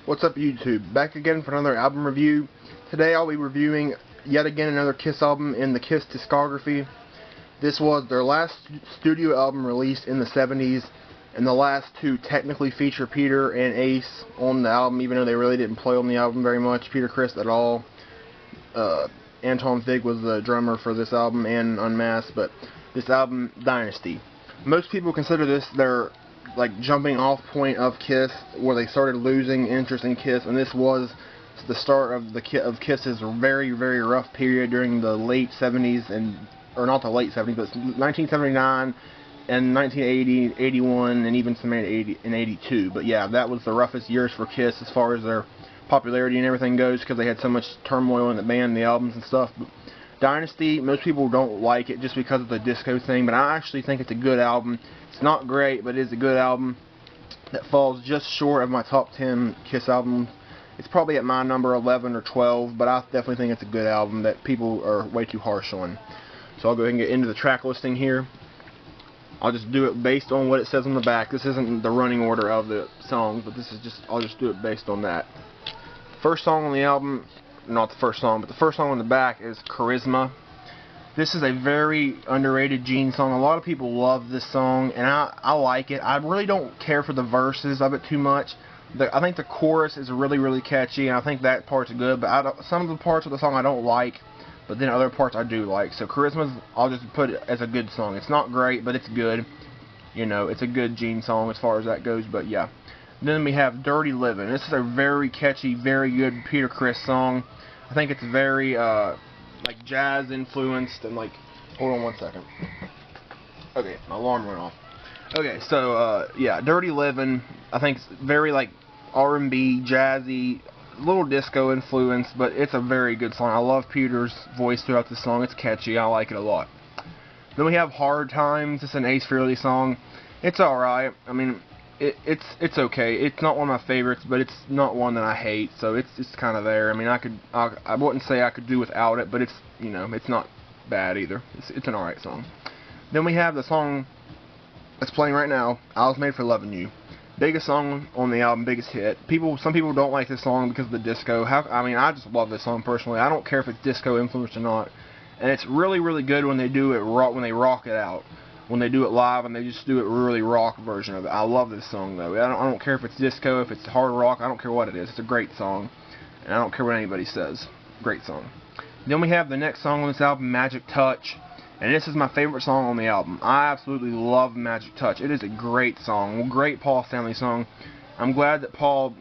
What's up, YouTube? Back again for another album review. Today I'll be reviewing yet again another Kiss album in the Kiss discography. This was their last studio album released in the 70s, and the last to technically feature Peter and Ace on the album, even though they really didn't play on the album very much. Peter Criss at all. Anton Fig was the drummer for this album and Unmasked, but this album, Dynasty. Most people consider this their jumping off point of Kiss, where they started losing interest in Kiss, and this was the start of Kiss's very, very rough period during the late 70s, or not the late 70s, but 1979 and 1980, 81, and even some in 82. But yeah, that was the roughest years for Kiss as far as their popularity and everything goes, because they had so much turmoil in the band, the albums and stuff. But Dynasty, most people don't like it just because of the disco thing, but I actually think it's a good album. It's not great, but it is a good album that falls just short of my top 10 Kiss albums. It's probably at my number 11 or 12, but I definitely think it's a good album that people are way too harsh on. So I'll go ahead and get into the track listing here. I'll just do it based on what it says on the back. This isn't the running order of the songs, but I'll just do it based on that. First song on the album, not the first song, but the first song on the back is Charisma. This is a very underrated Gene song. A lot of people love this song, and I like it. I really don't care for the verses of it too much. I think the chorus is really, really catchy, and I think that part's good, but some of the parts of the song I don't like, but then other parts I do like. So Charisma, I'll just put it as a good song. It's not great, but it's good. You know, it's a good Gene song as far as that goes, but yeah. Then we have Dirty Livin'. This is a very catchy, very good Peter Criss song. I think it's very, jazz influenced, and hold on one second. Okay, my alarm went off. Okay, so, yeah, Dirty Livin', I think it's very, R&B, jazzy, a little disco influenced, but it's a very good song. I love Peter's voice throughout the song. It's catchy. I like it a lot. Then we have Hard Times. It's an Ace Frehley song. It's alright. I mean, it's okay. It's not one of my favorites, but it's not one that I hate, so it's kind of there. I mean, I wouldn't say I could do without it, but it's, it's not bad either. It's an alright song. Then we have the song that's playing right now, I Was Made for Loving You. Biggest song on the album, biggest hit. Some people don't like this song because of the disco. I just love this song personally. I don't care if it's disco influenced or not, and it's really, really good when they do it when they rock it out. When they do it live and they just do it really rock version of it. I love this song though. I don't care if it's disco, if it's hard rock, I don't care what it is. It's a great song, and I don't care what anybody says. Great song. Then we have the next song on this album, Magic Touch, and this is my favorite song on the album. I absolutely love Magic Touch. It is a great song, great Paul Stanley song. I'm glad that Paul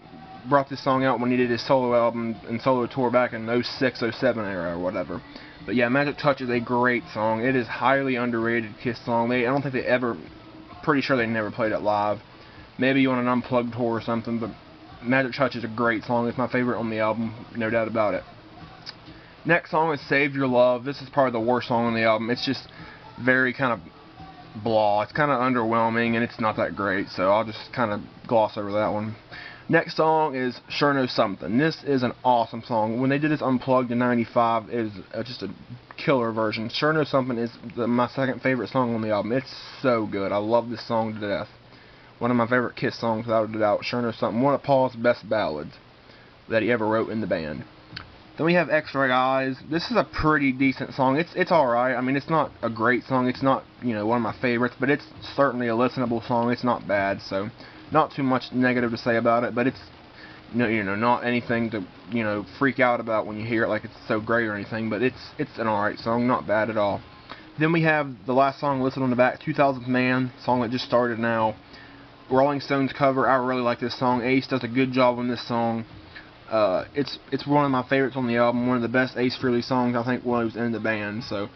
brought this song out when he did his solo album and solo tour back in 06, 07 era or whatever. But yeah, Magic Touch is a great song. It is highly underrated Kiss song. I don't think they ever, pretty sure they never played it live. Maybe on an unplugged tour or something, but Magic Touch is a great song. It's my favorite on the album, no doubt about it. Next song is Save Your Love. This is probably the worst song on the album. It's just very kind of blah. It's kind of underwhelming, and it's not that great, so I'll just kind of gloss over that one. Next song is Sure Know Something. This is an awesome song. When they did this unplugged in '95, it was just a killer version. Sure Know Something is my second favorite song on the album. It's so good. I love this song to death. One of my favorite Kiss songs, without a doubt. Sure Know Something. One of Paul's best ballads that he ever wrote in the band. Then we have X-Ray Eyes. This is a pretty decent song. It's alright. I mean, it's not a great song. It's not, one of my favorites, but it's certainly a listenable song. It's not bad, so not too much negative to say about it, but it's, not anything to, freak out about when you hear it like it's so great or anything, but it's an alright song, not bad at all. Then we have the last song listed on the back, 2000th Man, song that just started now. Rolling Stones cover. I really like this song. Ace does a good job on this song. It's one of my favorites on the album, one of the best Ace Frehley songs, I think, while he was in the band, so,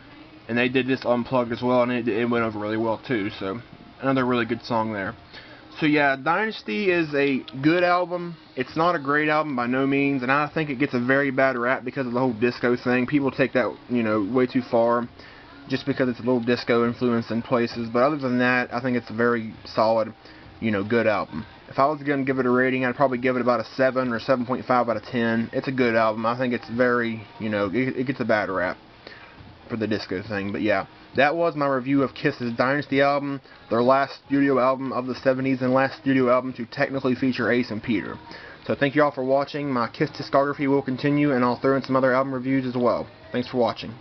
and they did this unplugged as well, and it went over really well too, so another really good song there. So yeah, Dynasty is a good album. It's not a great album by no means, and I think it gets a very bad rap because of the whole disco thing. People take that, way too far, just because it's a little disco influence in places, but other than that, I think it's a very solid, good album. If I was going to give it a rating, I'd probably give it about a 7 or 7.5 out of 10. It's a good album. I think it's very, it gets a bad rap. for the disco thing. But yeah, that was my review of Kiss's Dynasty album, their last studio album of the 70s and last studio album to technically feature Ace and Peter. So thank you all for watching. My Kiss discography will continue, and I'll throw in some other album reviews as well. Thanks for watching.